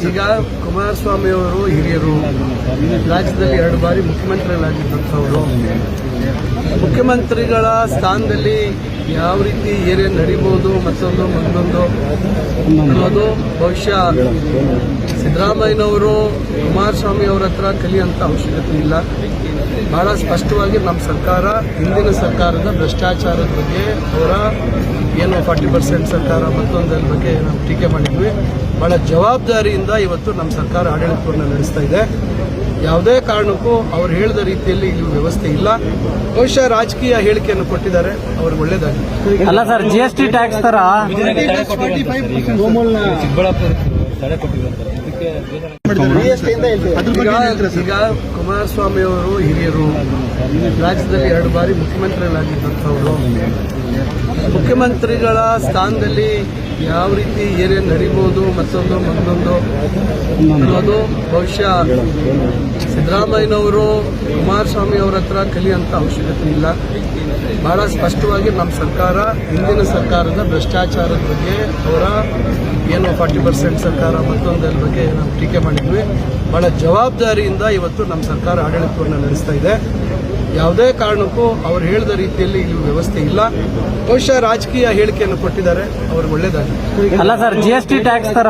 ಈಗ ಕುಮಾರಸ್ವಾಮಿ ಅವರು ಹಿರಿಯರು, ರಾಜ್ಯದಲ್ಲಿ 2 ಬಾರಿ ಮುಖ್ಯಮಂತ್ರಿಗಳಾಗಿದ್ದಂಥವರು. ಮುಖ್ಯಮಂತ್ರಿಗಳ ಸ್ಥಾನದಲ್ಲಿ ಯಾವ ರೀತಿ ಏನೇನು ನಡೀಬಹುದು ಮತ್ತೊಂದು ಅನ್ನೋದು ಬಹುಶಃ ಸಿದ್ದರಾಮಯ್ಯನವರು ಕುಮಾರಸ್ವಾಮಿ ಅವರ ಹತ್ರ ಕಲಿಯುವಂಥ ಅವಶ್ಯಕತೆ ಇಲ್ಲ. ಬಹಳ ಸ್ಪಷ್ಟವಾಗಿ ನಮ್ಮ ಸರ್ಕಾರ ಹಿಂದಿನ ಸರ್ಕಾರದ ಭ್ರಷ್ಟಾಚಾರದ ಬಗ್ಗೆ, ಅವರ ಏನು 40% ಸರ್ಕಾರ ಮತ್ತೊಂದರ ಬಗ್ಗೆ ನಾವು ಟೀಕೆ ಮಾಡಿದ್ವಿ. ಬಹಳ ಜವಾಬ್ದಾರಿಯಿಂದ ಇವತ್ತು ನಮ್ಮ ಸರ್ಕಾರ ಆಡಳಿತವನ್ನು ನಡೆಸ್ತಾ ಇದೆ. ಯಾವುದೇ ಕಾರಣಕ್ಕೂ ಅವ್ರು ಹೇಳಿದ ರೀತಿಯಲ್ಲಿ ಇಲ್ಲಿ ವ್ಯವಸ್ಥೆ ಇಲ್ಲ. ಬಹುಶಃ ರಾಜಕೀಯ ಹೇಳಿಕೆಯನ್ನು ಕೊಟ್ಟಿದ್ದಾರೆ, ಅವ್ರಿಗೆ ಒಳ್ಳೇದಾಗಿ. ಅಲ್ಲ ಸರ್, GST ಟ್ಯಾಕ್ಸ್ ತರ ಈಗ ಕುಮಾರಸ್ವಾಮಿ ಅವರು ಹಿರಿಯರು, ರಾಜ್ಯದಲ್ಲಿ 2 ಬಾರಿ ಮುಖ್ಯಮಂತ್ರಿಗಳಾಗಿದ್ದಂಥವರು. ಮುಖ್ಯಮಂತ್ರಿಗಳ ಸ್ಥಾನದಲ್ಲಿ ಯಾವ ರೀತಿ ಏನೇನು ನಡೀಬಹುದು ಮತ್ತೊಂದು ಅನ್ನೋದು ಬಹುಶಃ ಸಿದ್ದರಾಮಯ್ಯನವರು ಕುಮಾರಸ್ವಾಮಿ ಅವರ ಹತ್ರ ಕಲಿಯುವಂಥ ಅವಶ್ಯಕತೆ ಇಲ್ಲ. ಬಹಳ ಸ್ಪಷ್ಟವಾಗಿ ನಮ್ಮ ಸರ್ಕಾರ ಹಿಂದಿನ ಸರ್ಕಾರದ ಭ್ರಷ್ಟಾಚಾರದ ಬಗ್ಗೆ, ಅವರ ಏನು 40% ಸರ್ಕಾರ ಮತ್ತೊಂದರ ಬಗ್ಗೆ ನಾವು ಟೀಕೆ ಮಾಡಿದ್ವಿ. ಬಹಳ ಜವಾಬ್ದಾರಿಯಿಂದ ಇವತ್ತು ನಮ್ಮ ಸರ್ಕಾರ ಆಡಳಿತವನ್ನು ನಡೆಸ್ತಾ ಇದೆ. ಯಾವುದೇ ಕಾರಣಕ್ಕೂ ಅವ್ರು ಹೇಳಿದ ರೀತಿಯಲ್ಲಿ ಇಲ್ಲಿ ವ್ಯವಸ್ಥೆ ಇಲ್ಲ. ಬಹುಶಃ ರಾಜಕೀಯ ಹೇಳಿಕೆಯನ್ನು ಕೊಟ್ಟಿದ್ದಾರೆ, ಅವ್ರಿಗೆ ಒಳ್ಳೇದಾಗಿ. ಅಲ್ಲ ಸರ್, GST ಟ್ಯಾಕ್ಸ್ ತರ